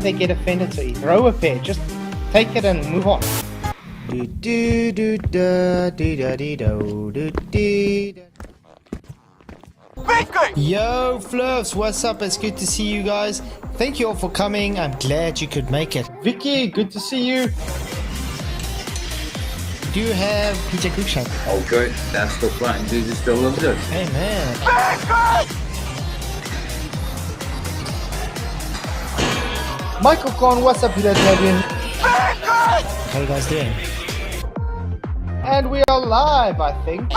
they get offended so easy. Throw a pair. Just take it and move on. Yo, Fluffs, what's up? It's good to see you guys. Thank you all for coming. I'm glad you could make it. Vicky, good to see you. Do you have PJ Quickshot? Oh, good. That's still flying. Dudes still loves it. Hey, man. Michael Corn, what's up, Peter Fabian? How you guys doing? And we are live, I think.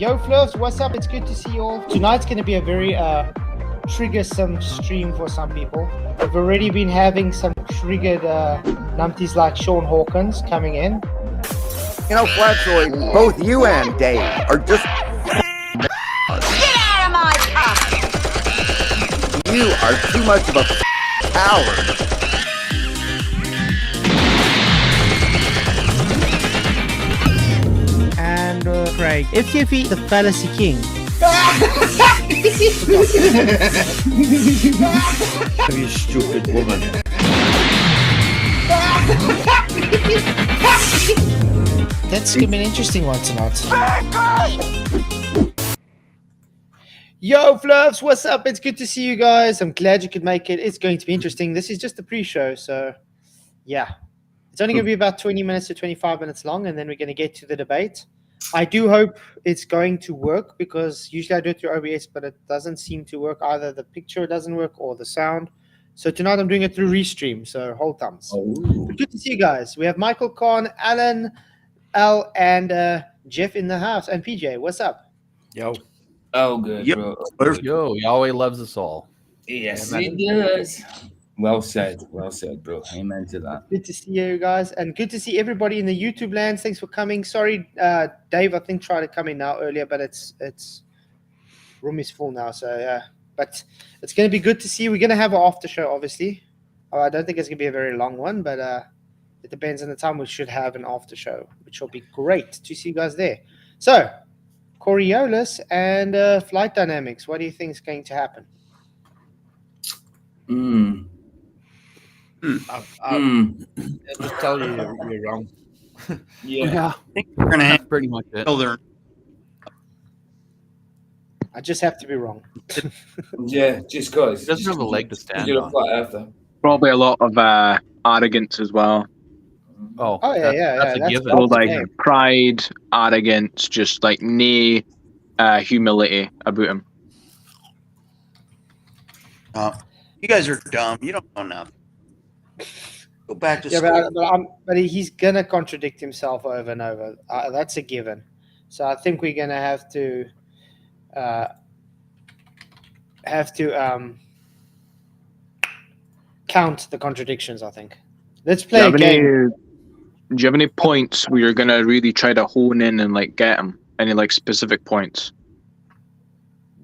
Yo, Fluffs, what's up? It's good to see you all. Tonight's going to be a very triggersome stream for some people. We've already been having some triggered numpties like Sean Hawkins coming in. You know, Flatzoid, both you and Dave are just... Get out of my pocket! You are too much of a coward. And Craig, FTFE, the Fallacy King. You stupid woman. That's gonna be an interesting one tonight. Yo, Fluffs, what's up? It's good to see you guys. I'm glad you could make it. It's going to be interesting. This is just the pre-show, so yeah. It's only going to be about 20 minutes to 25 minutes long, and then we're going to get to the debate. I do hope it's going to work, because usually I do it through OBS, but it doesn't seem to work. Either the picture doesn't work or the sound. So tonight I'm doing it through Restream, so hold thumbs. But good to see you guys. We have Michael Khan, Alan, Al, and Jeff in the house. And PJ, what's up? Yo. Oh, good, Yep. bro. Yo, Yahweh loves us all. Yes, he does. Well said, bro. Amen to that. Good to see you guys, and good to see everybody in the YouTube lands. Thanks for coming. Sorry, Dave, I think tried to come in now earlier, but it's room is full now, so yeah. But it's going to be good to see. We're going to have an after show, obviously. I don't think it's going to be a very long one, but it depends on the time. We should have an after show, which will be great to see you guys there. So, Coriolis and flight dynamics. What do you think is going to happen? I'll just tell you you're wrong. Yeah. I think we're going to have Pretty much it. another... I just have to be wrong. Yeah, just because. He doesn't have a leg to stand You're on. flat after. Probably a lot of arrogance as well. Oh, Yeah. that's a given. So That's like okay. pride, arrogance, just like no humility about him. You guys are dumb. You don't know nothing. Go back to Yeah, school. but he's going to contradict himself over and over. That's a given. So I think we're going to have to count the contradictions, I think. Let's play a game. Do you have any points where you're gonna really try to hone in and like get him? Any like specific points?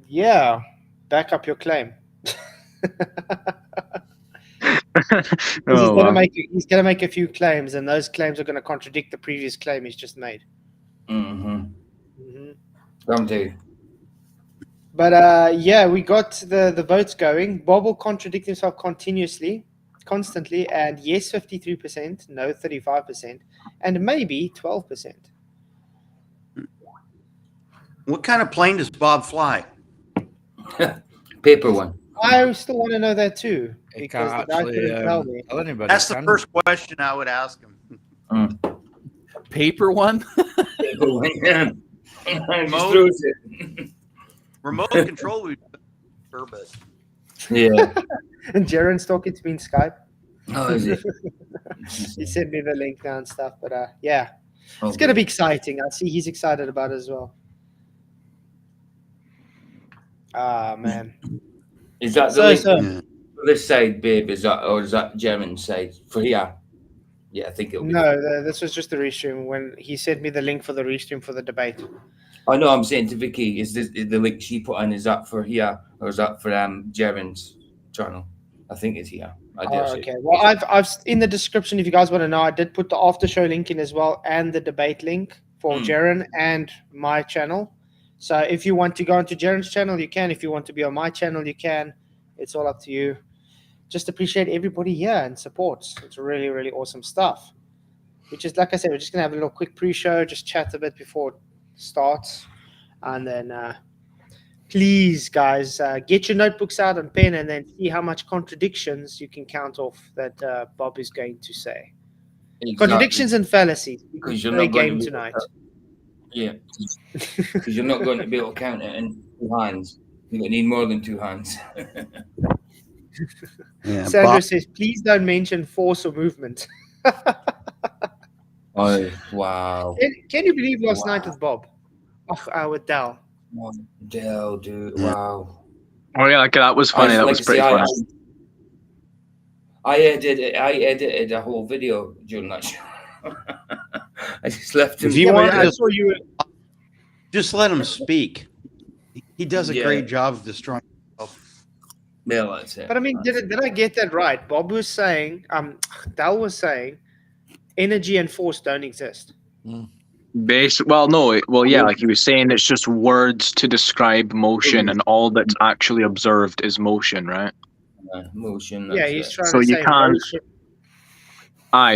Yeah, back up your claim. He's gonna make a few claims, and those claims are gonna contradict the previous claim he's just made. Come to. But yeah, we got the votes going. Bob will contradict himself constantly, and yes, 53%, no, 35%, and maybe 12%. What kind of plane does Bob fly? Paper one. I still want to know that too, He because can't the guy actually couldn't tell me. tell anybody. That's the can first question I would ask him. he? Paper one? Paper one, yeah. Just Remote. throws it. Remote control would be but Yeah. And Jaren's talking to me in Skype. Oh, is it? He sent me the link now and stuff, but yeah, it's going to be exciting. I see he's excited about it as well. Ah, man. Is that the So, link so for this side, babe? Is that German's side for here? Yeah, I think it'll be. no, this was just the restream when he sent me the link for the restream for the debate. I know. I'm saying to Vicky, is the link she put in? Is that for here or is that for German's channel? I think it's here. I dare say. Okay. Well, I've in the description, if you guys want to know, I did put the after show link in as well, and the debate link for Jaren and my channel. So if you want to go onto Jaren's channel, you can. If you want to be on my channel, you can. It's all up to you. just appreciate everybody here and supports. It's really, really awesome stuff. Which is, like I said, we're just going to have a little quick pre-show, just chat a bit before it starts. And then please, guys, get your notebooks out and pen and then see how much contradictions you can count off that Bob is going to say. Exactly. Contradictions and fallacies. Because you're Play not going game to tonight. Yeah, because you're not going to be able to count it in 2 hands. You need more than 2 hands. Yeah, Sandra Bob, says, please don't mention force or movement. Oh, wow. Can you believe last Wow. night with Bob? With Dal. Dell, dude. Yeah. Wow. Oh yeah, like that was funny. That was pretty funny. I edited a whole video during that show. I just left him. If you want I to saw you. just let him speak. He does a Yeah. great job of destroying himself. Yeah, that's it. But I mean, did I get that right? Bob was saying, Dal was saying, energy and force don't exist. Like he was saying, it's just words to describe motion, and all that's actually observed is motion, right? Motion. Yeah, that's he's it. trying So to you say can't- motion.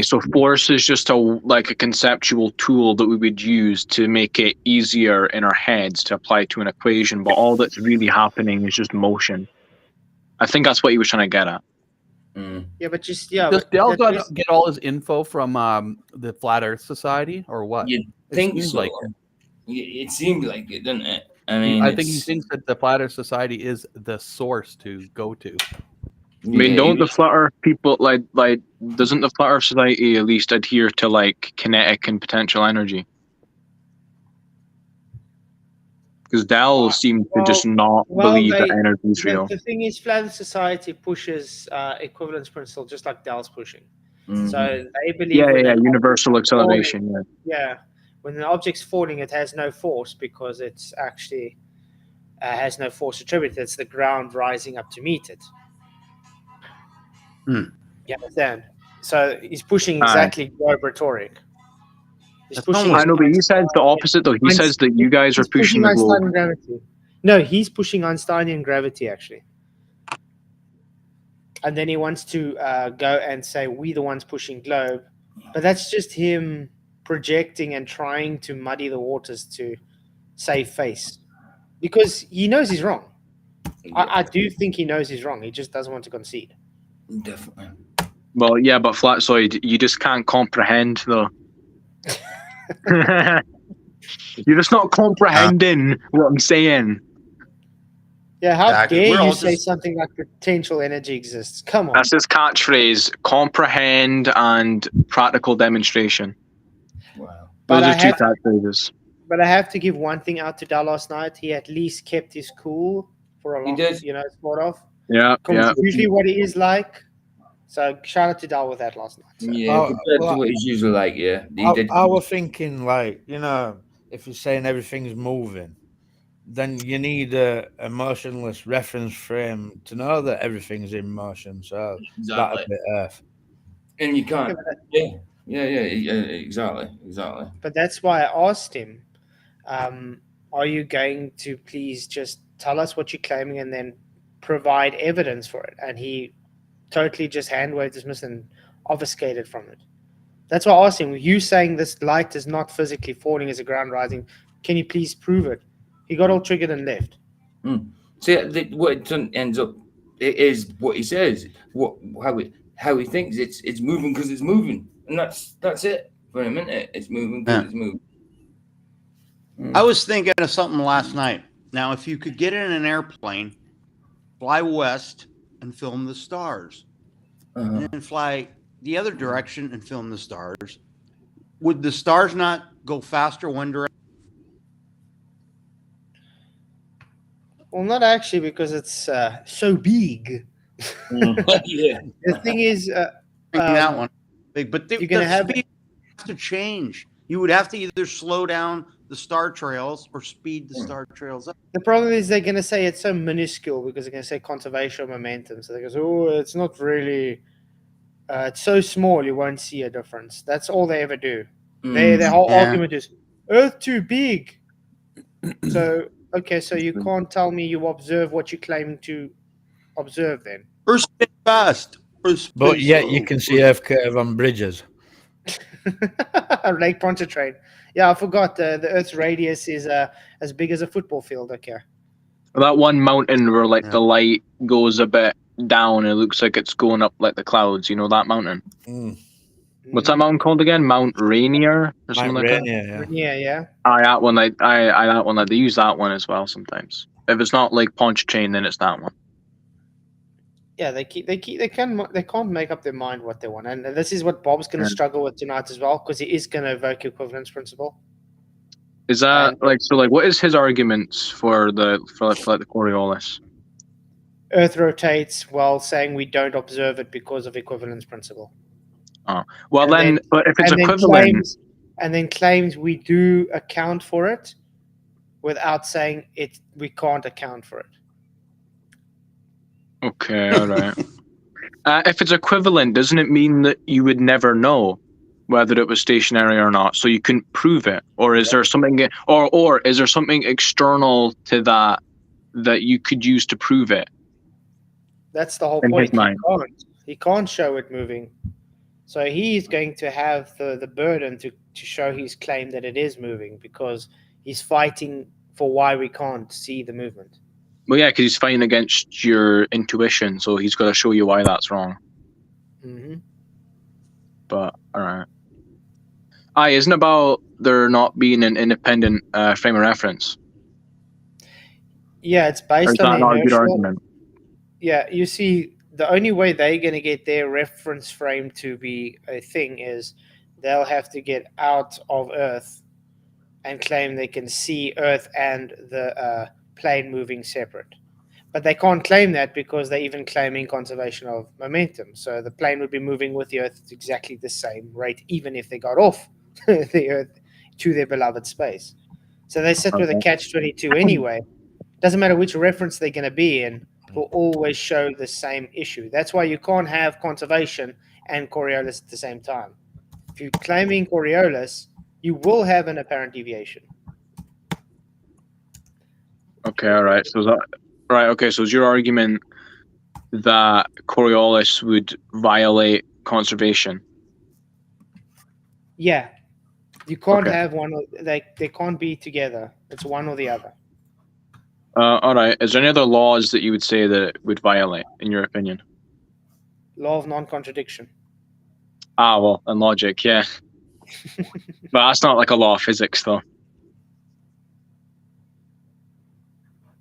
So force is just a conceptual tool that we would use to make it easier in our heads to apply to an equation, but all that's really happening is just motion. I think that's what he was trying to get at. Mm. Yeah, but Does but Dell that- get all his info from the Flat Earth Society or what? You'd It think seems so. like It seemed like it, didn't it? I mean, I think he thinks that the Flat Earth Society is the source to go to. I mean, yeah, don't the Flat Earth people doesn't the Flat Earth Society at least adhere to like kinetic and potential energy? Because Dell seems to just not believe that energy is real. The thing is, Flat Earth Society pushes equivalence principle just like Dell's pushing. Mhm. So they believe. Yeah, when an universal object's falling- acceleration. Yeah, when an object's falling, it has no force because it's actually has no force attributed. It's the ground rising up to meet it. Hmm. You understand? So he's pushing Aye. exactly globe rhetoric. He's That's pushing. almost- I know, but he says the opposite though. He says that you guys are He's pushing the globe. Einsteinian gravity. No, he's pushing Einsteinian gravity actually. And then he wants to go and say we the ones pushing globe, but that's just him projecting and trying to muddy the waters to save face, because he knows he's wrong. I do think he knows he's wrong. He just doesn't want to concede. Definitely. Well, yeah, but Flatzoid, you just can't comprehend though. You're just not comprehending what I'm saying. Yeah, how Exactly. dare We're you all say just- something like potential energy exists? Come on. That's his catchphrase: comprehend and practical demonstration. Wow. But Those I are two have- catchphrases. But I have to give one thing out to Dal last night. He at least kept his cool for a He long, did. sort of. Yeah, yeah. Usually what he is like. So shout out to Dal with that last night. So. Yeah, Oh, compared well, to what he's usually like, yeah. He did. I was thinking, like, if you're saying everything's moving, then you need a motionless reference frame to know that everything's in motion. So Exactly. that'd be Earth. And you can't. Yeah, exactly. But that's why I asked him, are you going to please just tell us what you're claiming and then provide evidence for it? And he totally just hand waved dismissed and obfuscated from it. That's why I asked him, you saying this light is not physically falling as a ground rising, can you please prove it? He got all triggered and left. See, what it ends up it is what he says. How he thinks it's moving because it's moving, and that's it for him, isn't it? It's moving because Yeah. it's moving. I was thinking of something last night. Now, if you could get in an airplane, fly west and film the stars, Uh-huh. and fly the other direction and film the stars, would the stars not go faster one direction? Well, not actually, because it's so big. Yeah. The thing is, That one big, but you're gonna have- speed has to change. You would have to either slow down the star trails or speed the star trails up. the problem is they're going to say it's so minuscule because they're going to say conservation of momentum. So they go, oh, it's not really, it's so small you won't see a difference. That's all they ever do. Their whole Yeah. argument is Earth too big. So, okay, so you can't tell me you observe what you're claiming to observe then. Earth spins fast. Earth But spins yet slow. you can see Earth curve on bridges. Lake Pontchartrain. Yeah, I forgot. The Earth's radius is as big as a football field. Okay. That one mountain where like Yeah. the light goes a bit down, it looks like it's going up like the clouds. You know that mountain? Mm. What's that mountain called again? Mount Rainier or something Mount like that? Rainier, yeah. Yeah. That one. That one. They use that one as well sometimes. If it's not like Pontchartrain, then it's that one. Yeah, they can't make up their mind what they want, and this is what Bob's going to struggle with tonight as well, because he is going to evoke equivalence principle. Is that what is his arguments for the Coriolis? Earth rotates while saying we don't observe it because of equivalence principle. Well, And but if it's and equivalent, then claims we do account for it without saying it. We can't account for it. okay, all right. If it's equivalent, doesn't it mean that you would never know whether it was stationary or not? So you couldn't prove it, or is there something, or is there something external to that you could use to prove it? That's the whole In his point. mind. He can't show it moving. So he's going to have the burden to show his claim that it is moving, because he's fighting for why we can't see the movement. Well, yeah, because he's fighting against your intuition, so he's got to show you why that's wrong. Mm-hmm. But all right. Isn't it about there not being an independent frame of reference? Yeah, it's Or is based that on not a good inertial. argument? Yeah, you see, the only way they're going to get their reference frame to be a thing is they'll have to get out of Earth and claim they can see Earth and the plane moving separate. But they can't claim that because they're even claiming conservation of momentum. So the plane would be moving with the Earth at exactly the same rate, even if they got off the Earth to their beloved space. So they sit with a catch-22 anyway. Doesn't matter which reference they're going to be in, it will always show the same issue. That's why you can't have conservation and Coriolis at the same time. If you're claiming Coriolis, you will have an apparent deviation. Okay, all right. So so is your argument that Coriolis would violate conservation? Yeah. You can't Okay. have one, they can't be together. It's one or the other. All right. Is there any other laws that you would say that it would violate, in your opinion? Law of non-contradiction. Well, in logic, yeah. But that's not like a law of physics, though.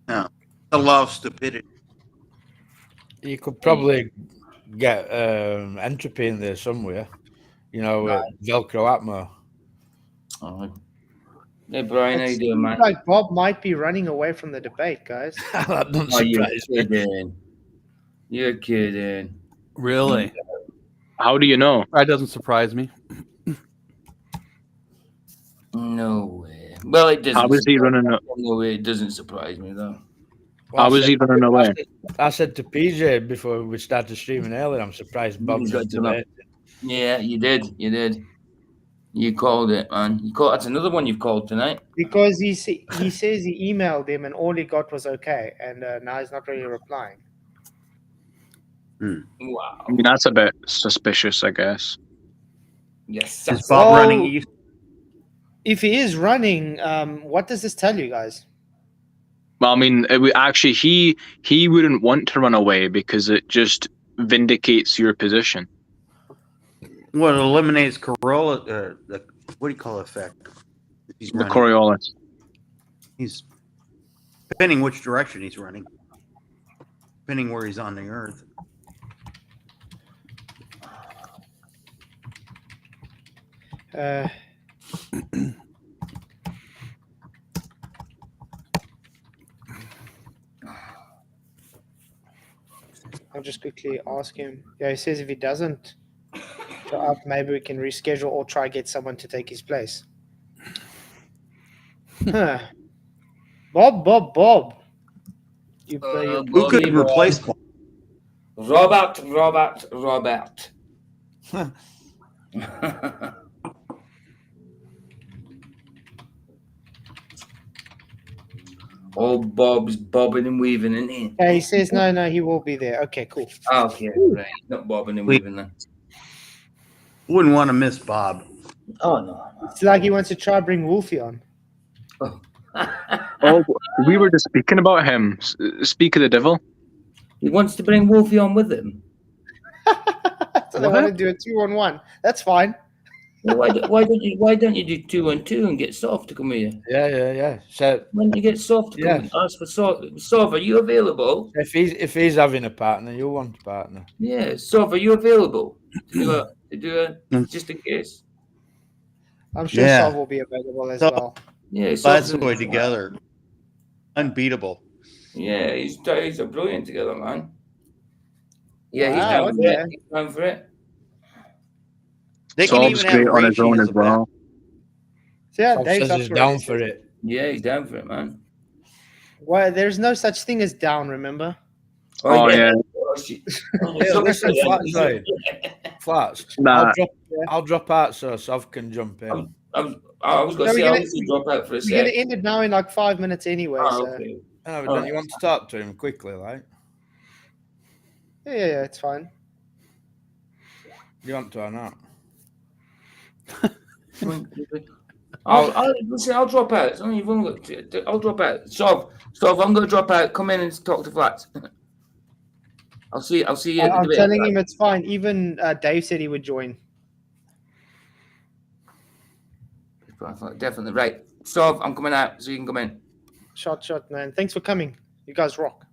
Yeah. The law of stupidity. You could probably get entropy in there somewhere. Velcro Atmo. Hey Brian, how you doing, man? Like Bob might be running away from the debate, guys. That doesn't Oh, you're surprise me. kidding. You're kidding. Really? How do you know? That doesn't surprise me. No way. Well, it doesn't. How is he running? No way. It doesn't surprise me though. Well, How is he running away? I said to PJ before we started streaming earlier, I'm surprised Bob's got not to know. debate. Yeah, you did. You did. You called it, man. You called. That's another one you've called tonight. Because he says he emailed him and all he got was okay, and now he's not really replying. Wow. I mean, that's a bit suspicious, I guess. Yes. Is Bob Well, running east? If he is running, what does this tell you guys? Well, I mean, he wouldn't want to run away because it just vindicates your position. Well, it eliminates Corolla. What do you call it effect? He's The running. Coriolis. He's depending which direction he's running, depending where he's on the Earth. I'll just quickly ask him. Yeah, he says if he doesn't show up, maybe we can reschedule or try get someone to take his place. Huh. Bob. Who could replace Bob? Robert. All Bob's bobbing and weaving, isn't he? Yeah, he says no, he will be there. Okay, cool. Oh, okay, right. Not bobbing and weaving then. Wouldn't want to miss Bob. Oh no. It's like he wants to try bring Wolfie on. Oh, we were just speaking about him. Speak of the devil. He wants to bring Wolfie on with him. So they want to do a 2-on-1. That's fine. Well, why don't you do 2-on-2 and get Soft to come here? Yeah. So When you get Soft to come and ask for Soft, are you available? if he's having a partner, you want a partner. Yeah, Soft, are you available to do a just in case? I'm sure Yeah. Sol will be available as So- well. Yeah, Flatzoid together. Unbeatable. Yeah, he's a brilliant together, man. Yeah, Wow, he's down for okay. it. He's down for it. They can Sob's even have great on his Reishi own as as a bet. well. So yeah, Soft Dave's says up he's for down it. for it. Yeah, he's down for it, man. Well, there's no such thing as down, remember? Oh, yeah. Oh, shit. Hey, listen, Flatzoid. Flats. Nah. I'll drop out so Sov can jump in. I was going to No, say, we're I gonna- was going to drop out for a We're going sec. to end it now in like 5 minutes anyway. Oh, So okay. No, but don't you want to talk to him quickly, like? yeah, it's fine. You want to or not? I'll drop out. It's only you've only got I'll drop out. Sov, I'm going to drop out. Come in and talk to Flats. I'll see you. At the I'm debate. telling him it's fine. Even Dave said he would join. Definitely right. Sov, I'm coming out, so you can come in. Shot, man. Thanks for coming. You guys rock.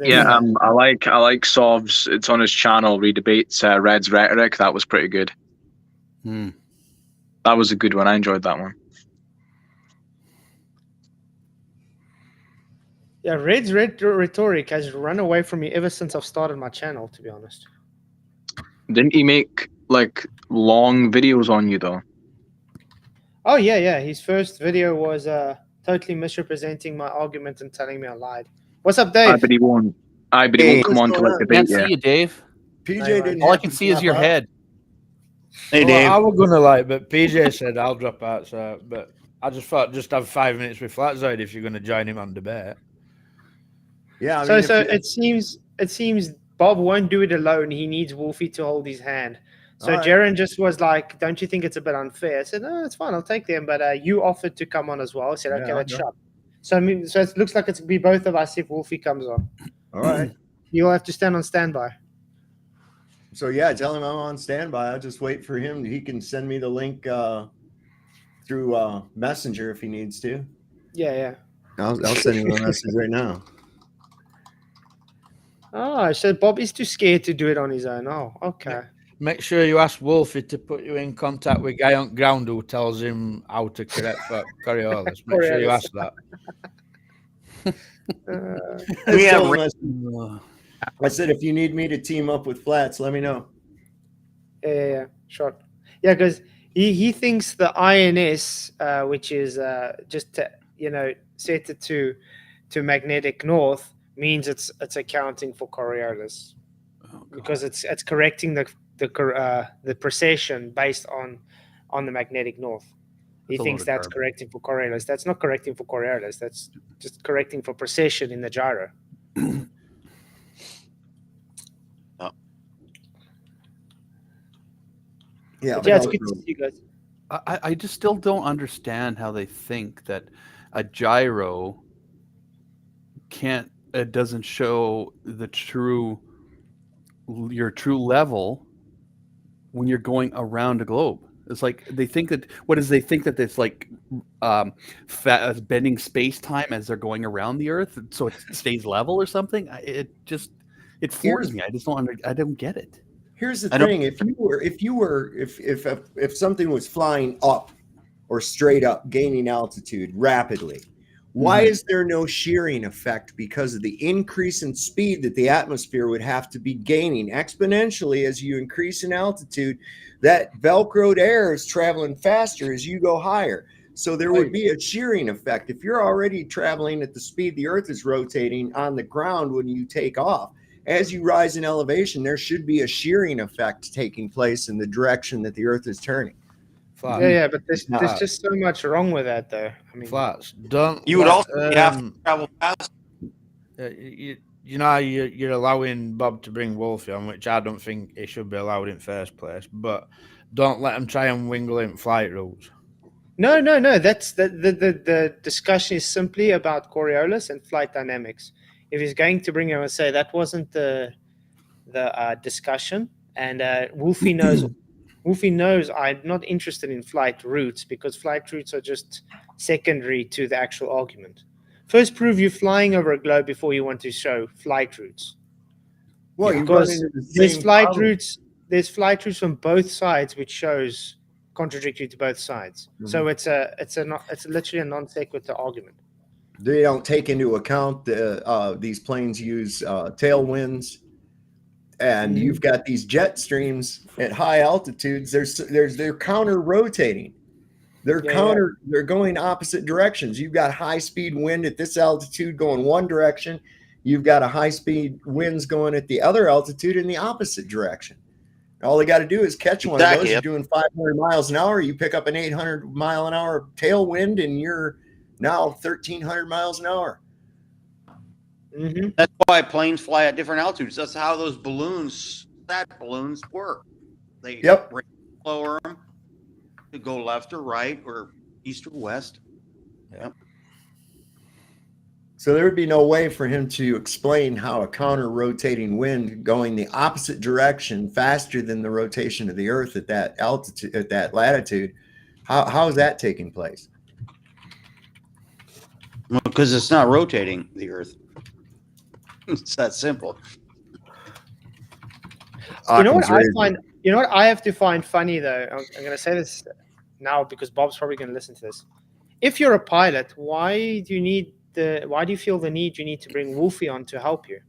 Yeah, I like Sov's. It's on his channel. He debates Red's rhetoric. That was pretty good. That was a good one. I enjoyed that one. Yeah, Red's rhetoric has run away from me ever since I've started my channel, to be honest. Didn't he make like long videos on you though? Oh, yeah. His first video was totally misrepresenting my argument and telling me I lied. What's up, Dave? But he won't. But he won't come on to like debate. Can't Yeah. see you, Dave. PJ Hey, didn't. All I have can to see is snap your up. head. Hey, Well, Dave. I was gonna like, but PJ said I'll drop out. So, but I just thought just have 5 minutes with Flatzoid if you're gonna join him on debate. Yeah. I So mean, if you- it seems Bob won't do it alone. He needs Wolfie to hold his hand. So All right. Jaren just was like, "Don't you think it's a bit unfair?" I said, "No, it's fine. I'll take them." But you offered to come on as well. I said, Yeah, "Okay, I'll let's go. shop." So it looks like it's gonna be both of us if Wolfie comes on. all right. You'll have to stand on standby. So yeah, tell him I'm on standby. I'll just wait for him. He can send me the link through Messenger if he needs to. Yeah. I'll send him a message right now. Oh, so Bob is too scared to do it on his own. Oh, okay. Make sure you ask Wolfie to put you in contact with guy on ground who tells him how to correct for Coriolis. Make sure you ask that. We have Told him, I said, if you need me to team up with Flats, let me know. Yeah, sure. Yeah, because he thinks the INS, which is just set it to magnetic north, means it's accounting for Coriolis because it's correcting the precession based on the magnetic north. He That's a thinks load of that's garbage. correcting for Coriolis. That's not correcting for Coriolis. That's just correcting for precession in the gyro. Yeah. But yeah, it's good to see you guys. I just still don't understand how they think that a gyro doesn't show your true level when you're going around a globe. It's like they think that they think that it's like bending space time as they're going around the Earth, so it stays level or something. It floors me. I just I don't get it. Here's the thing: if something was flying up or straight up, gaining altitude rapidly, why is there no shearing effect? Because of the increase in speed that the atmosphere would have to be gaining exponentially as you increase in altitude. That Velcroed air is traveling faster as you go higher. So there would be a shearing effect. If you're already traveling at the speed the Earth is rotating on the ground when you take off, as you rise in elevation, there should be a shearing effect taking place in the direction that the Earth is turning. Flats. Yeah, but there's Flats. just so much wrong with that, though. I mean, Flats. Don't. You would let, also have to travel fast. you know, you're allowing Bob to bring Wolfie on, which I don't think he should be allowed in first place. But don't let him try and wingle in flight routes. no. That's the discussion is simply about Coriolis and flight dynamics. If he's going to bring him and say that wasn't the discussion, and Wolfie knows. Wolfie knows I'm not interested in flight routes because flight routes are just secondary to the actual argument. First, prove you're flying over a globe before you want to show flight routes. Well, you run Because into the there's same flight problem. routes. There's flight routes from both sides, which shows contradictory to both sides. So it's literally a non sequitur argument. They don't take into account these planes use tailwinds, and you've got these jet streams at high altitudes. They're counter rotating. They're going opposite directions. You've got high speed wind at this altitude going one direction. You've got a high speed winds going at the other altitude in the opposite direction. All they got to do is catch one of those. You're doing 500 miles an hour. You pick up an 800 mile an hour tailwind, and you're now 1,300 miles an hour. Mm-hmm. That's why planes fly at different altitudes. That's how those stat balloons work. They lower them to go left or right or east or west. Yep. So there would be no way for him to explain how a counter-rotating wind going the opposite direction faster than the rotation of the Earth at that altitude, at that latitude, how is that taking place? Well, because it's not rotating the Earth. It's that simple. You know what I find? You know what I have to find funny though. I'm going to say this now because Bob's probably going to listen to this. If you're a pilot, why do you feel the need you need to bring Wolfie on to help you?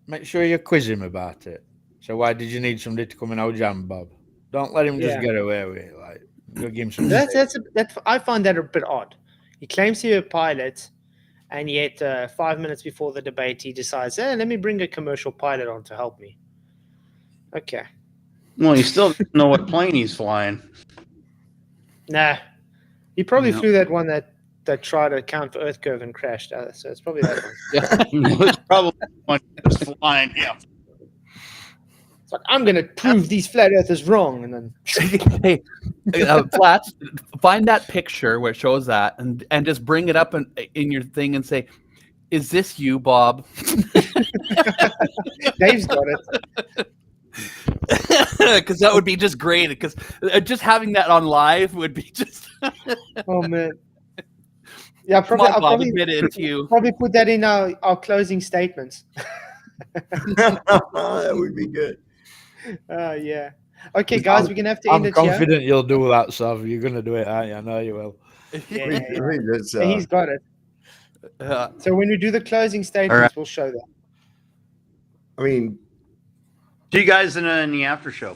Make sure you quiz him about it. So why did you need somebody to come and jam Bob? Don't let him just get away with it. Like, go give him some. I find that a bit odd. He claims to be a pilot, and yet 5 minutes before the debate, he decides, let me bring a commercial pilot on to help me. Okay. Well, you still don't know what plane he's flying. Nah. He probably flew that one that tried to account for Earth curve and crashed. So it's probably that one. It's probably one that's flying. Yeah. It's like, I'm going to prove these flat earthers wrong. And then Hey, Flats, find that picture where it shows that and just bring it up in your thing and say, is this you, Bob? Dave's got it. Because that would be just great. Because just having that on live would be just. Oh, man. Yeah, probably, I'll probably admit it to you. Probably put that in our closing statements. That would be good. Yeah. Okay, guys, we're gonna have to end it. I'm confident you'll do that, Sav. You're gonna do it, aren't you? I know you will. Yeah, he's got it. So when we do the closing statements, we'll show that. I mean, see you guys in the after show.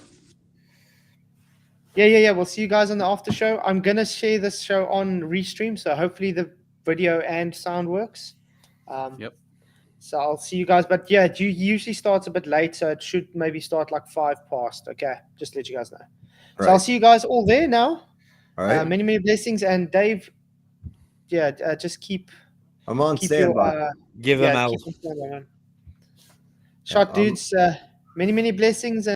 Yeah. We'll see you guys on the after show. I'm gonna share this show on Restream, so hopefully the video and sound works. Yep. So I'll see you guys. But yeah, it usually starts a bit late, so it should maybe start like 5 past. Okay, just to let you guys know. Right. So I'll see you guys all there now. All right. Many, many blessings. And Dave, just keep. I'm on standby. Give them out. Shot dudes, many, many blessings.